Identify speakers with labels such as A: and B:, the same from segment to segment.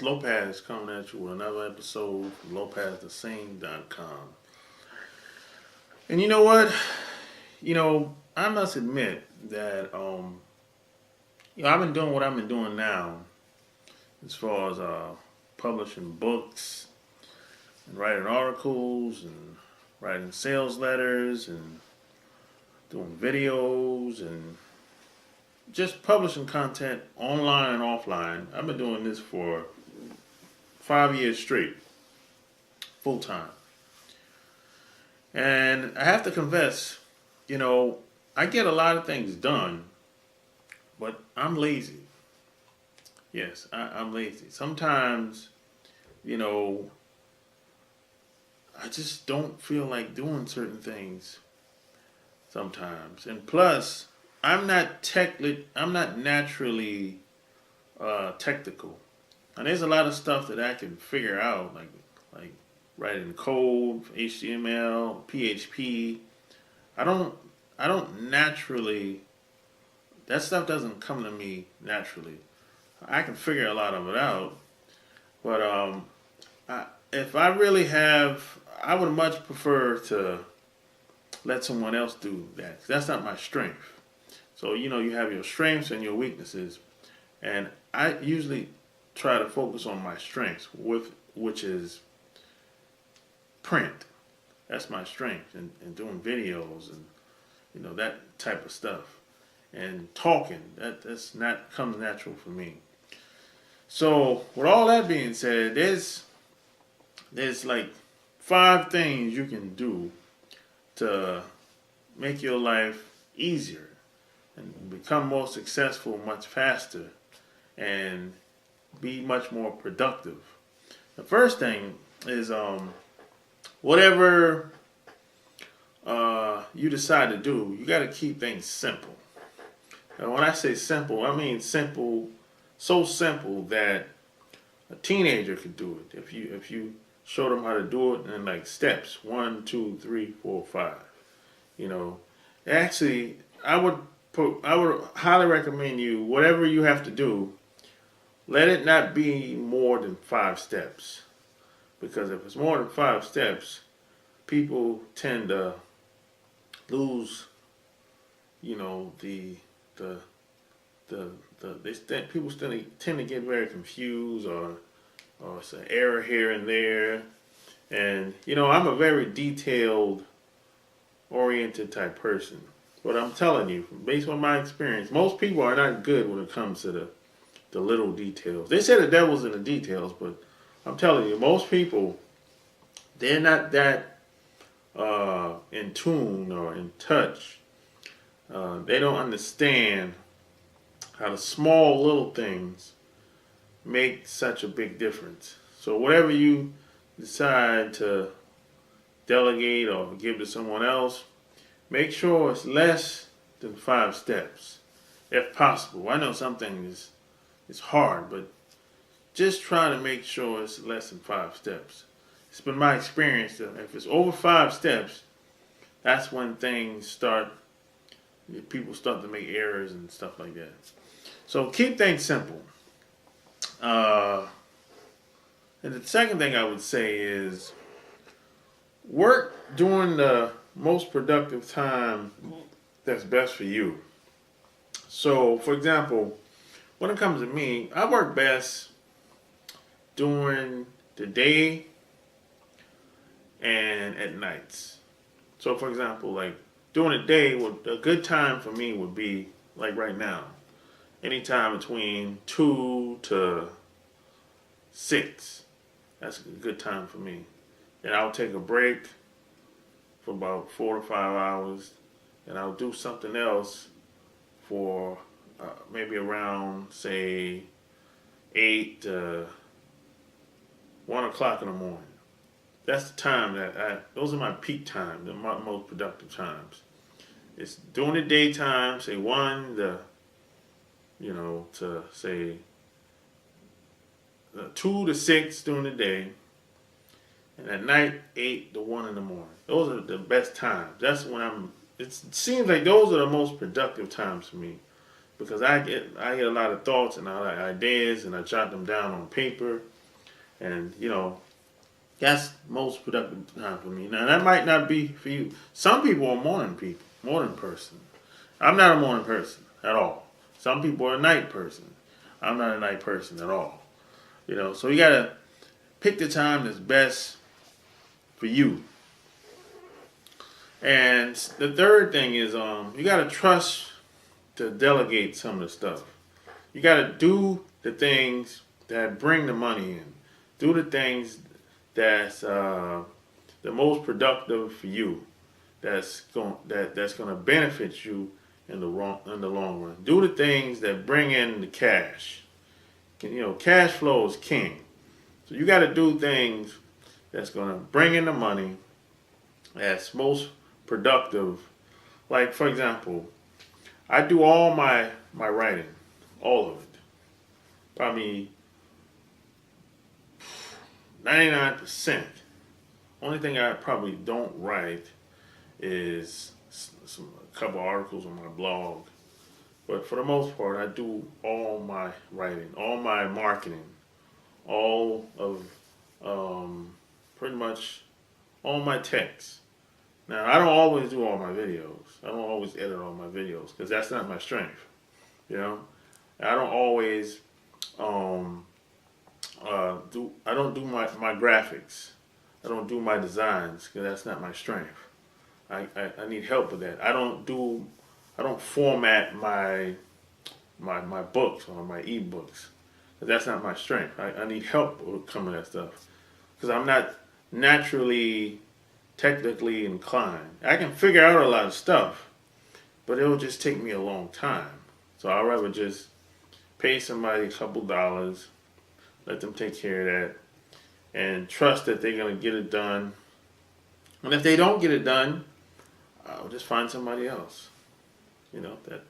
A: Lopez coming at you with another episode from LopezTheSame.com. And you know what? I must admit that I've been doing what I've been doing now as far as publishing books and writing articles and writing sales letters and doing videos and just publishing content online and offline. I've been doing this for 5 years straight, full time. And I have to confess, I get a lot of things done, but I'm lazy. Yes, I'm lazy. Sometimes, I just don't feel like doing certain things sometimes. And plus, I'm not naturally technical. And there's a lot of stuff that I can figure out, like writing code, HTML, PHP. I don't naturally. That stuff doesn't come to me naturally. I can figure a lot of it out, but if I really have, I would much prefer to let someone else do that. That's not my strength. So you have your strengths and your weaknesses, and I usually try to focus on my strengths, which is print. That's my strength, and doing videos and that type of stuff, and talking. That's not comes natural for me. So with all that being said, there's like 5 things you can do to make your life easier and become more successful much faster and be much more productive. The first thing is whatever you decide to do, you got to keep things simple. And when I say simple, I mean simple, so simple that a teenager could do it. If you show them how to do it in like steps, 1, 2, 3, 4, 5. Actually, I would highly recommend you, whatever you have to do, let it not be more than 5 steps. Because if it's more than 5 steps, people tend to lose, people still tend to get very confused, or it's an error here and there. And I'm a very detailed oriented type person. But I'm telling you, based on my experience, most people are not good when it comes to the little details. They say the devil's in the details, but I'm telling you, most people, they're not that in tune or in touch. They don't understand how the small little things make such a big difference. So whatever you decide to delegate or give to someone else, make sure it's less than 5 steps, if possible. I know some things is hard, but just try to make sure it's less than 5 steps. It's been my experience that if it's over 5 steps, that's when people start to make errors and stuff like that. So keep things simple. And the second thing I would say is work during the most productive time that's best for you. So, for example, when it comes to me, I work best during the day and at nights. So, for example, like during the day, a good time for me would be like right now. Anytime between 2 to 6. That's a good time for me. And I'll take a break for about 4 to 5 hours, and I'll do something else for maybe around, say, 8 to 1 o'clock in the morning. That's the time those are my peak times, the most productive times. It's during the daytime, say 1 to say 2 to 6 during the day, and at night 8 to 1 in the morning. Those are the best times. That's when it seems like those are the most productive times for me, because I get a lot of thoughts and a lot of ideas, and I jot them down on paper, And that's most productive time for me. Now that might not be for you. Some people are morning person. I'm not a morning person at all. Some people are a night person. I'm not a night person at all. So you gotta pick the time that's best for you. And the third thing is you gotta trust to delegate some of the stuff. You gotta do the things that bring the money in. Do the things that's the most productive for you. That's gonna benefit you in the long run. Do the things that bring in the cash. Cash flow is king. So you got to do things that's gonna bring in the money. That's most productive. Like for example, I do all my writing, all of it. Probably 99%. Only thing I probably don't write is a couple articles on my blog. But for the most part, I do all my writing, all my marketing, all of pretty much all my text. Now, I don't always do all my videos. I don't always edit all my videos because that's not my strength. You know, I don't always I don't do my graphics. I don't do my designs because that's not my strength. I need help with that. I don't format my books or my ebooks because that's not my strength. I need help with some of that stuff because I'm not naturally technically inclined. I can figure out a lot of stuff, but it'll just take me a long time. So I'd rather just pay somebody a couple dollars, let them take care of that, and trust that they're gonna get it done. And if they don't get it done, I'll just find somebody else.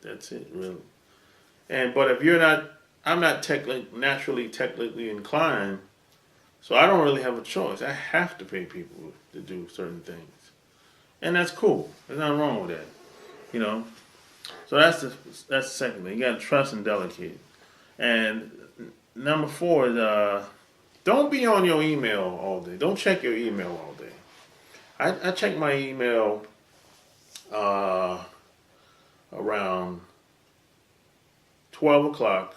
A: That's it really. But if you're not, I'm not naturally technically inclined, so I don't really have a choice. I have to pay people to do certain things, and that's cool. There's nothing wrong with that, you know. So that's the second thing. You got to trust and delegate. And number 4 is don't be on your email all day. Don't check your email all day. I check my email around 12 o'clock,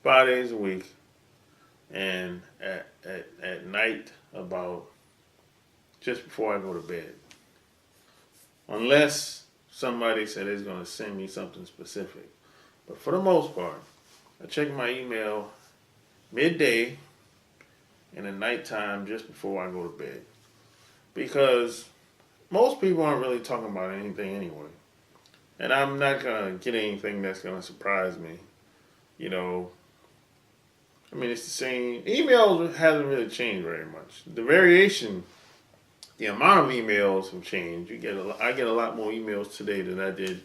A: 5 days a week, and at night about just before I go to bed. Unless somebody said it's going to send me something specific. But for the most part, I check my email midday and at nighttime just before I go to bed. Because most people aren't really talking about anything anyway. And I'm not going to get anything that's going to surprise me. I mean, it's the same. Emails hasn't really changed very much. The variation, the amount of emails have changed. I get a lot more emails today than I did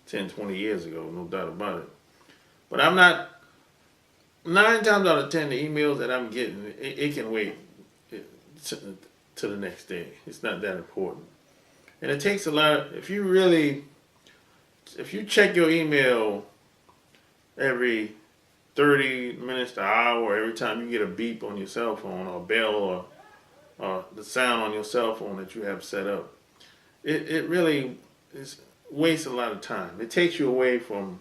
A: 10, 20 years ago, no doubt about it. But I'm not, 9 times out of 10, the emails that I'm getting, it can wait to the next day. It's not that important. And it takes a lot, if you check your email every 30 minutes to an hour, every time you get a beep on your cell phone or a bell or the sound on your cell phone that you have set up, it really wastes a lot of time. It takes you away from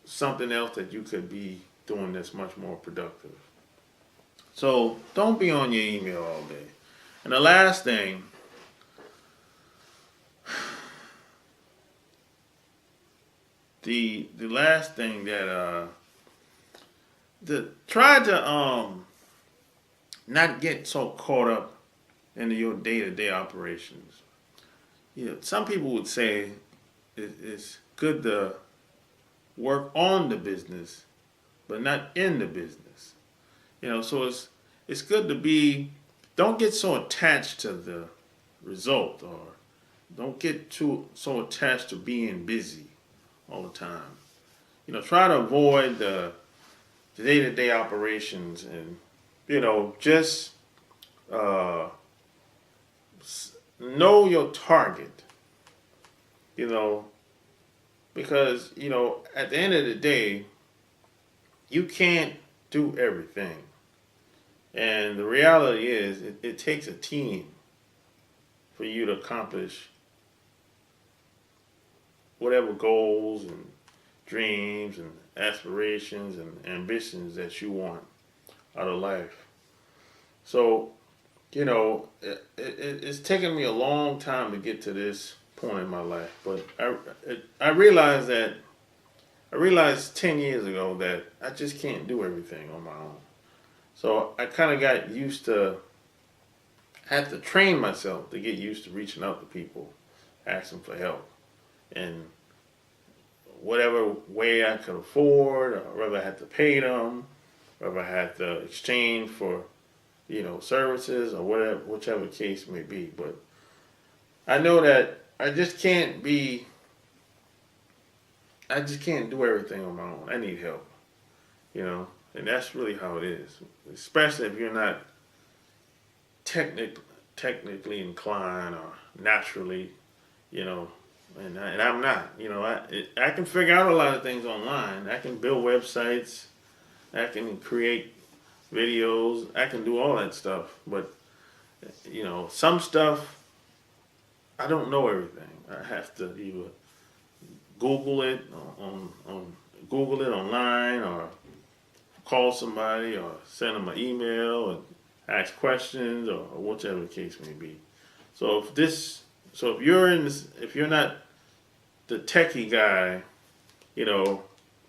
A: something else that you could be doing that's much more productive. So don't be on your email all day. And the last thing, the last thing that try to not get so caught up into your day-to-day operations. Some people would say it's good to work on the business, but not in the business. So it's good to don't get so attached to the result, or don't get so attached to being busy all the time. Try to avoid the day-to-day operations, and just know your target. Because at the end of the day, you can't do everything. And the reality is, it takes a team for you to accomplish whatever goals and dreams and aspirations and ambitions that you want out of life. So, it's taken me a long time to get to this point in my life, but I realized that I realized 10 years ago that I just can't do everything on my own. So I kind of got used to, had to train myself to get used to reaching out to people, asking for help, and whatever way I could afford, or whether I had to pay them, whether I had to exchange for, services or whatever, whichever case may be. But I know that I just can't do everything on my own. I need help, and that's really how it is. Especially if you're not technically inclined or naturally, you know, and I'm not. I can figure out a lot of things online. I can build websites. I can create videos. I can do all that stuff. But some stuff I don't know everything. I have to either Google it on Google it online, or call somebody, or send them an email and ask questions, or whichever the case may be. So if you're in this, if you're not the techie guy,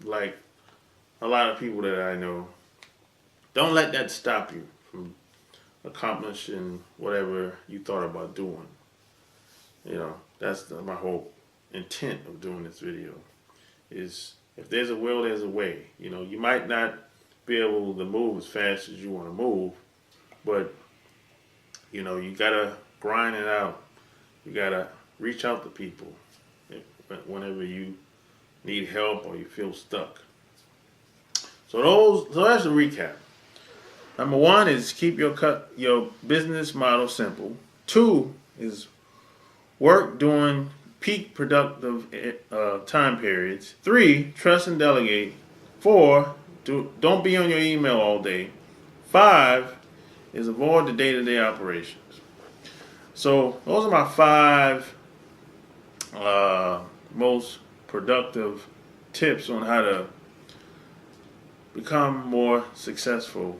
A: like a lot of people that I know, don't let that stop you from accomplishing whatever you thought about doing. That's my whole intent of doing this video. Is if there's a will, there's a way. You might not be able to move as fast as you want to move, but you gotta grind it out. You gotta reach out to people whenever you need help or you feel stuck. So that's a recap. Number one is keep your business model simple. Two is work during peak productive time periods. Three, trust and delegate. Four, don't be on your email all day. Five is avoid the day-to-day operations. So those are my five most productive tips on how to become more successful,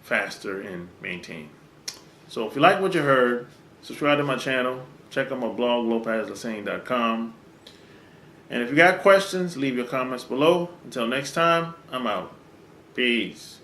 A: faster, and maintain. So if you like what you heard, subscribe to my channel. Check out my blog, lopezlasane.com. And if you got questions, leave your comments below. Until next time, I'm out. Peace.